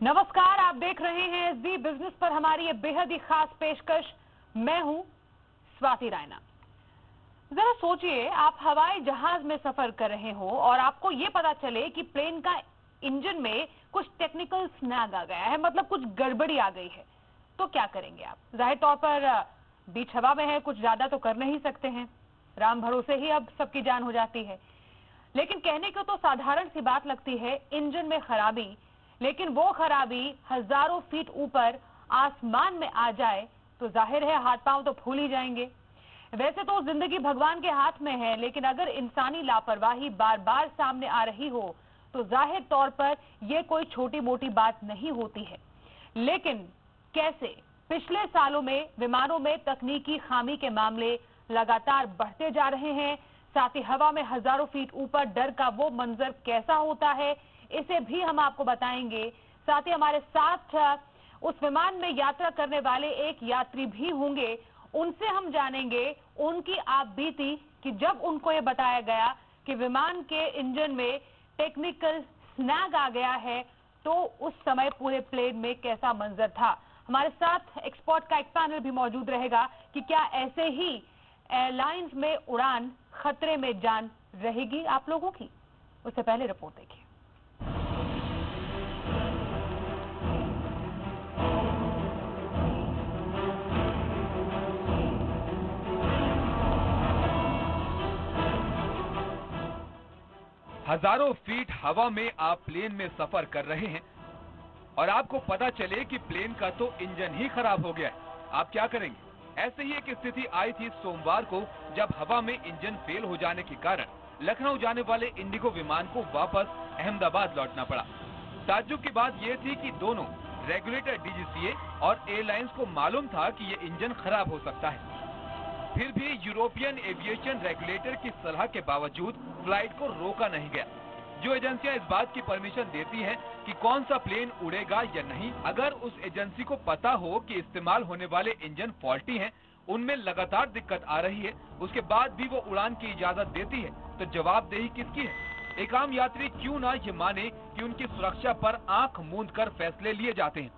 नमस्कार, आप देख रहे हैं एसबी बिजनेस पर हमारी ये बेहद ही खास पेशकश। मैं हूं स्वाति रायना। जरा सोचिए, आप हवाई जहाज में सफर कर रहे हो और आपको ये पता चले कि प्लेन का इंजन में कुछ टेक्निकल स्नैग आ गया है, मतलब कुछ गड़बड़ी आ गई है, तो क्या करेंगे आप? जाहिर तौर पर बीच हवा में है, कुछ ज्यादा तो कर नहीं सकते हैं, राम भरोसे ही अब सबकी जान हो जाती है। लेकिन कहने को तो साधारण सी बात लगती है, इंजन में खराबी, लेकिन वो खराबी हजारों फीट ऊपर आसमान में आ जाए तो जाहिर है हाथ पांव तो फूल ही जाएंगे। वैसे तो जिंदगी भगवान के हाथ में है, लेकिन अगर इंसानी लापरवाही बार बार सामने आ रही हो तो जाहिर तौर पर यह कोई छोटी मोटी बात नहीं होती है। लेकिन कैसे पिछले सालों में विमानों में तकनीकी खामी के मामले लगातार बढ़ते जा रहे हैं, साथ ही हवा में हजारों फीट ऊपर डर का वो मंजर कैसा होता है, इसे भी हम आपको बताएंगे। साथ ही हमारे साथ उस विमान में यात्रा करने वाले एक यात्री भी होंगे, उनसे हम जानेंगे उनकी आप बीती कि जब उनको ये बताया गया कि विमान के इंजन में टेक्निकल स्नैग आ गया है तो उस समय पूरे प्लेन में कैसा मंजर था। हमारे साथ एक्सपर्ट का एक पैनल भी मौजूद रहेगा कि क्या ऐसे ही एयरलाइंस में उड़ान खतरे में जान रहेगी आप लोगों की। उससे पहले रिपोर्ट देखिए। हजारों फीट हवा में आप प्लेन में सफर कर रहे हैं और आपको पता चले कि प्लेन का तो इंजन ही खराब हो गया है, आप क्या करेंगे? ऐसे ही एक स्थिति आई थी सोमवार को, जब हवा में इंजन फेल हो जाने के कारण लखनऊ जाने वाले इंडिगो विमान को वापस अहमदाबाद लौटना पड़ा। ताज्जुब की बात यह थी कि दोनों रेगुलेटर डीजीसीए और एयरलाइंस को मालूम था कि ये इंजन खराब हो सकता है, फिर भी यूरोपियन एविएशन रेगुलेटर की सलाह के बावजूद फ्लाइट को रोका नहीं गया। जो एजेंसियां इस बात की परमिशन देती हैं कि कौन सा प्लेन उड़ेगा या नहीं, अगर उस एजेंसी को पता हो कि इस्तेमाल होने वाले इंजन फॉल्टी हैं, उनमें लगातार दिक्कत आ रही है, उसके बाद भी वो उड़ान की इजाजत देती है, तो जवाबदेही किसकी है? एक आम यात्री क्यों ना ये माने कि उनकी सुरक्षा पर आंख मूंद कर फैसले लिए जाते हैं।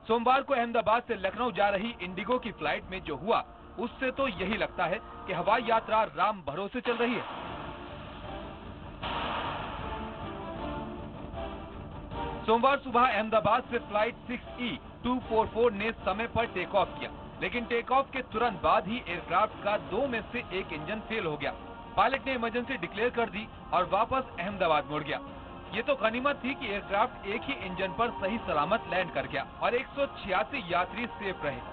सोमवार को अहमदाबाद से लखनऊ जा रही इंडिगो की फ्लाइट में जो हुआ, उससे तो यही लगता है कि हवाई यात्रा राम भरोसे चल रही है। सोमवार सुबह अहमदाबाद से फ्लाइट 6E244 ने समय पर टेक ऑफ किया, लेकिन टेक ऑफ के तुरंत बाद ही एयरक्राफ्ट का 2 में से एक इंजन फेल हो गया। पायलट ने इमरजेंसी डिक्लेयर कर दी और वापस अहमदाबाद मुड़ गया। ये तो गनीमत थी कि एयरक्राफ्ट एक ही इंजन पर सही सलामत लैंड कर गया और 186 यात्री सेफ रहे।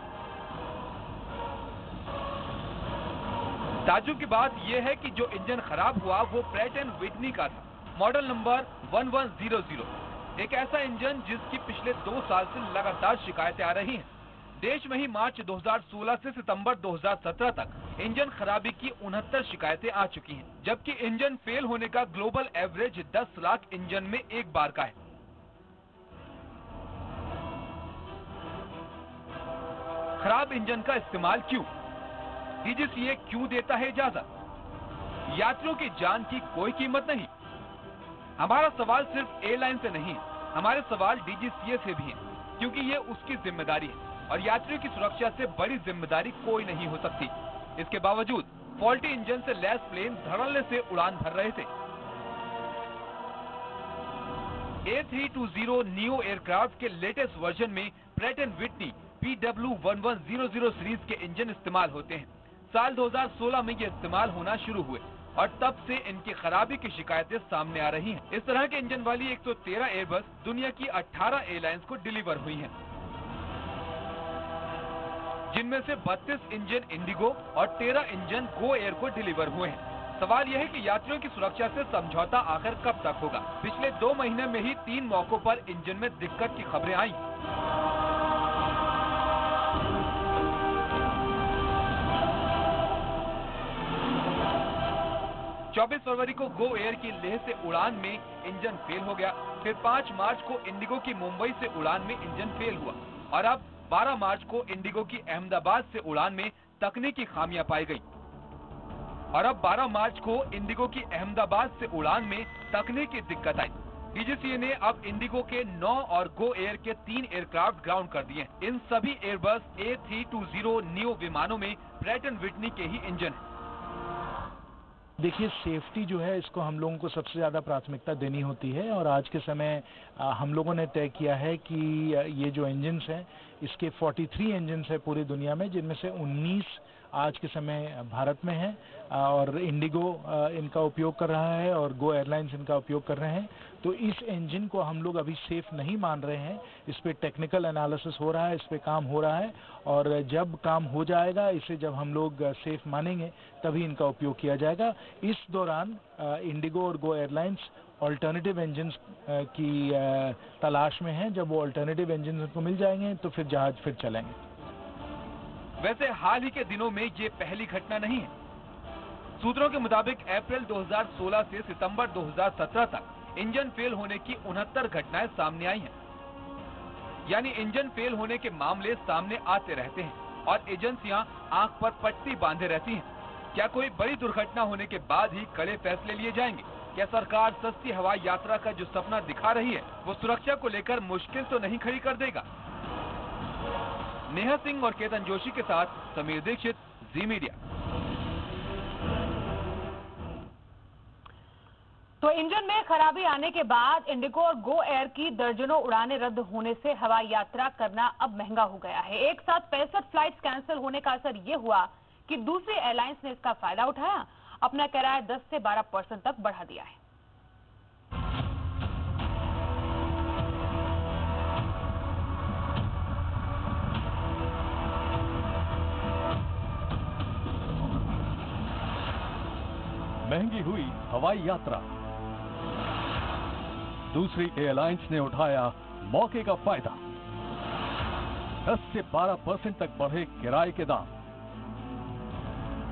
ताज्जुब की बात यह है कि जो इंजन खराब हुआ वो प्रैट एंड विटनी का था, मॉडल नंबर 1100, एक ऐसा इंजन जिसकी पिछले 2 साल से लगातार शिकायतें आ रही हैं। देश में ही मार्च 2016 से सितंबर 2017 तक इंजन खराबी की 69 शिकायतें आ चुकी हैं, जबकि इंजन फेल होने का ग्लोबल एवरेज 10 लाख इंजन में एक बार का है। खराब इंजन का इस्तेमाल क्यों? डीजीसीए क्यों देता है इजाजत? यात्रियों की जान की कोई कीमत नहीं। हमारा सवाल सिर्फ एयरलाइन से नहीं है, हमारे सवाल डीजीसीए से भी है, क्योंकि ये उसकी जिम्मेदारी है और यात्रियों की सुरक्षा से बड़ी जिम्मेदारी कोई नहीं हो सकती। इसके बावजूद फॉल्टी इंजन से लैस प्लेन धड़ल्ले से उड़ान भर रहे थे। A320 नियो एयरक्राफ्ट के लेटेस्ट वर्जन में Pratt and Whitney PW1100 series के इंजन इस्तेमाल होते हैं। साल 2016 में ये इस्तेमाल होना शुरू हुए और तब से इनकी खराबी की शिकायतें सामने आ रही हैं। इस तरह के इंजन वाली 113 एयरबस दुनिया की 18 एयरलाइंस को डिलीवर हुई हैं, जिनमें से 32 इंजन इंडिगो और 13 इंजन गो एयर को डिलीवर हुए हैं। सवाल यह है कि यात्रियों की सुरक्षा से समझौता आखिर कब तक होगा? पिछले 2 महीने में ही 3 मौकों पर इंजन में दिक्कत की खबरें आई। चौबीस फरवरी को गो एयर की लेह से उड़ान में इंजन फेल हो गया, फिर 5 मार्च को इंडिगो की मुंबई से उड़ान में इंजन फेल हुआ और अब 12 मार्च को इंडिगो की अहमदाबाद से उड़ान में तकनीकी खामियां पाई गई। और अब 12 मार्च को इंडिगो की अहमदाबाद से उड़ान में तकनीकी दिक्कत आई। डीजीसीए ने अब इंडिगो के 9 और गो एयर के 3 एयरक्राफ्ट ग्राउंड कर दिए हैं। इन सभी एयरबस A320 नियो विमानों में प्रैट एंड विटनी के ही इंजन हैं। देखिए, सेफ्टी जो है इसको हम लोगों को सबसे ज़्यादा प्राथमिकता देनी होती है और आज के समय हम लोगों ने तय किया है कि ये जो इंजन्स हैं इसके 43 इंजन्स हैं पूरी दुनिया में, जिनमें से 19 आज के समय भारत में हैं और इंडिगो इनका उपयोग कर रहा है और गो एयरलाइंस इनका उपयोग कर रहे हैं। तो इस इंजन को हम लोग अभी सेफ नहीं मान रहे हैं, इस पे टेक्निकल एनालिसिस हो रहा है, इस पे काम हो रहा है और जब काम हो जाएगा, इसे जब हम लोग सेफ मानेंगे तभी इनका उपयोग किया जाएगा। इस दौरान इंडिगो और गो एयरलाइंस ऑल्टरनेटिव इंजन्स की तलाश में हैं। जब वो ऑल्टरनेटिव इंजन उनको मिल जाएंगे तो फिर जहाज फिर चलेंगे। वैसे हाल ही के दिनों में ये पहली घटना नहीं है। सूत्रों के मुताबिक अप्रैल 2016 से सितंबर 2017 तक इंजन फेल होने की 69 घटनाएं सामने आई हैं। यानी इंजन फेल होने के मामले सामने आते रहते हैं और एजेंसियां आंख पर पट्टी बांधे रहती हैं। क्या कोई बड़ी दुर्घटना होने के बाद ही कड़े फैसले लिए जाएंगे? क्या सरकार सस्ती हवाई यात्रा का जो सपना दिखा रही है वो सुरक्षा को लेकर मुश्किल तो नहीं खड़ी कर देगा? नेहा सिंह और केतन जोशी के साथ समीर दीक्षित, जी मीडिया। तो इंजन में खराबी आने के बाद इंडिगो और गो एयर की दर्जनों उड़ानें रद्द होने से हवाई यात्रा करना अब महंगा हो गया है। एक साथ 65 फ्लाइट्स कैंसिल होने का असर ये हुआ कि दूसरी एयरलाइंस ने इसका फायदा उठाया, अपना किराया 10 से 12% तक बढ़ा दिया है। महंगी हुई हवाई यात्रा, दूसरी एयरलाइंस ने उठाया मौके का फायदा। 10 से 12% तक बढ़े किराए के दाम।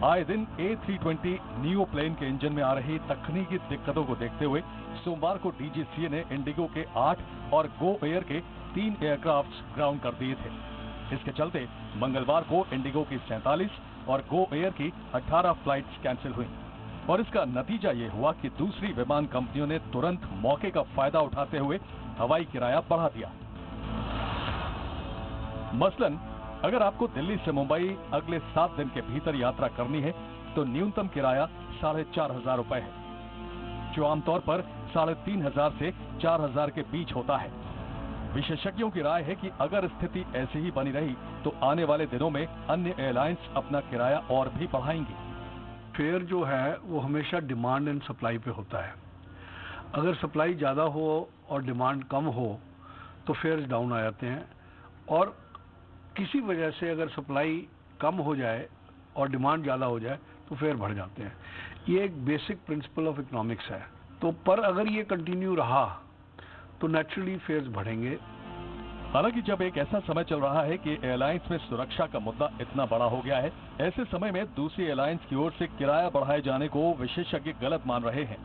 आए दिन A320 नियो प्लेन के इंजन में आ रही तकनीकी दिक्कतों को देखते हुए सोमवार को डीजीसीए ने इंडिगो के 8 और गो एयर के 3 एयरक्राफ्ट ग्राउंड कर दिए थे। इसके चलते मंगलवार को इंडिगो की 47 और गो एयर की 18 फ्लाइट्स कैंसिल हुई और इसका नतीजा ये हुआ कि दूसरी विमान कंपनियों ने तुरंत मौके का फायदा उठाते हुए हवाई किराया बढ़ा दिया। मसलन अगर आपको दिल्ली से मुंबई अगले 7 दिन के भीतर यात्रा करनी है तो न्यूनतम किराया 4,500 रुपए है, जो आमतौर पर 3,500 से 4,000 के बीच होता है। विशेषज्ञों की राय है कि अगर स्थिति ऐसी ही बनी रही तो आने वाले दिनों में अन्य एयरलाइंस अपना किराया और भी बढ़ाएंगी। फेयर जो है वो हमेशा डिमांड एंड सप्लाई पे होता है। अगर सप्लाई ज़्यादा हो और डिमांड कम हो तो फेयर्स डाउन आ जाते हैं, और किसी वजह से अगर सप्लाई कम हो जाए और डिमांड ज़्यादा हो जाए तो फेयर बढ़ जाते हैं। ये एक बेसिक प्रिंसिपल ऑफ इकोनॉमिक्स है। तो पर अगर ये कंटिन्यू रहा तो नेचुरली फेयर्स बढ़ेंगे। हालांकि जब एक ऐसा समय चल रहा है कि एयरलाइंस में सुरक्षा का मुद्दा इतना बड़ा हो गया है, ऐसे समय में दूसरी एयरलाइंस की ओर से किराया बढ़ाए जाने को विशेषज्ञ गलत मान रहे हैं।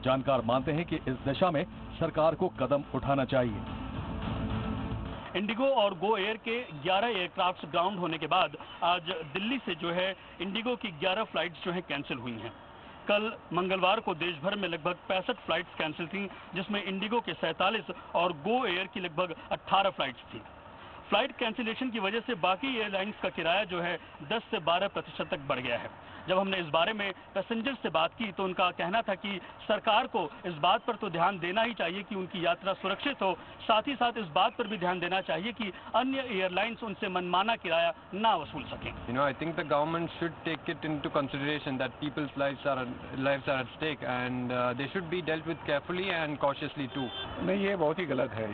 जानकार मानते हैं कि इस दिशा में सरकार को कदम उठाना चाहिए। इंडिगो और गो एयर के 11 एयरक्राफ्ट ग्राउंड होने के बाद आज दिल्ली से जो है इंडिगो की 11 फ्लाइट्स जो है कैंसिल हुई हैं। कल मंगलवार को देश भर में लगभग 65 फ्लाइट्स कैंसिल थीं, जिसमें इंडिगो के 47 और गो एयर की लगभग 18 फ्लाइट्स थी। फ्लाइट कैंसिलेशन की वजह से बाकी एयरलाइंस का किराया जो है 10 से 12% तक बढ़ गया है। जब हमने इस बारे में पैसेंजर से बात की तो उनका कहना था कि सरकार को इस बात पर तो ध्यान देना ही चाहिए कि उनकी यात्रा सुरक्षित हो, साथ ही साथ इस बात पर भी ध्यान देना चाहिए कि अन्य एयरलाइंस उनसे मनमाना किराया ना वसूल सकें। I think the government should take it into consideration that people's lives are at stake and they should be dealt with carefully and cautiously too. नहीं, ये बहुत ही गलत है।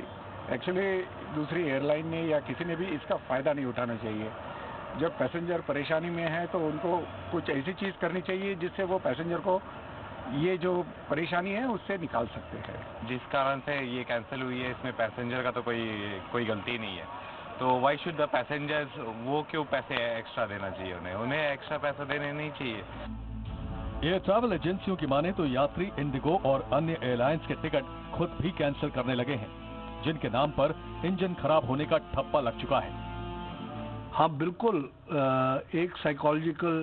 एक्चुअली दूसरी एयरलाइन ने या किसी ने भी इसका फायदा नहीं उठाना चाहिए। जब पैसेंजर परेशानी में है तो उनको कुछ ऐसी चीज करनी चाहिए जिससे वो पैसेंजर को ये जो परेशानी है उससे निकाल सकते हैं। जिस कारण से ये कैंसिल हुई है इसमें पैसेंजर का तो कोई गलती नहीं है, तो व्हाई शुड द पैसेंजर्स वो क्यों पैसे एक्स्ट्रा देना चाहिए? उन्हें एक्स्ट्रा पैसा देने नहीं चाहिए। एयर ट्रैवल एजेंसियों की माने तो यात्री इंडिगो और अन्य एयरलाइंस के टिकट खुद भी कैंसिल करने लगे हैं, जिनके नाम पर इंजन खराब होने का ठप्पा लग चुका है। हाँ बिल्कुल, एक साइकोलॉजिकल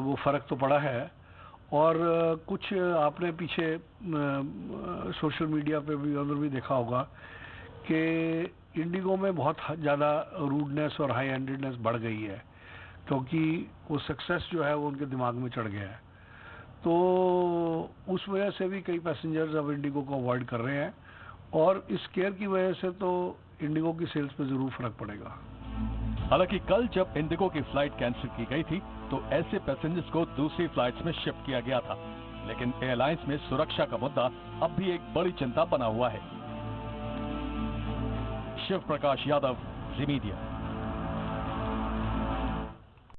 वो फर्क तो पड़ा है, और कुछ आपने पीछे सोशल मीडिया पे भी अंदर भी देखा होगा कि इंडिगो में बहुत ज़्यादा रूडनेस और हाई हैंडेडनेस बढ़ गई है, क्योंकि वो सक्सेस जो है वो उनके दिमाग में चढ़ गया है। तो उस वजह से भी कई पैसेंजर्स अब इंडिगो को अवॉइड कर रहे हैं, और इस केयर की वजह से तो इंडिगो की सेल्स पे ज़रूर फर्क पड़ेगा। हालांकि कल जब इंडिगो की फ्लाइट कैंसिल की गई थी तो ऐसे पैसेंजर्स को दूसरी फ्लाइट्स में शिफ्ट किया गया था, लेकिन एयरलाइंस में सुरक्षा का मुद्दा अब भी एक बड़ी चिंता बना हुआ है। शिव प्रकाश यादव, जी मीडिया।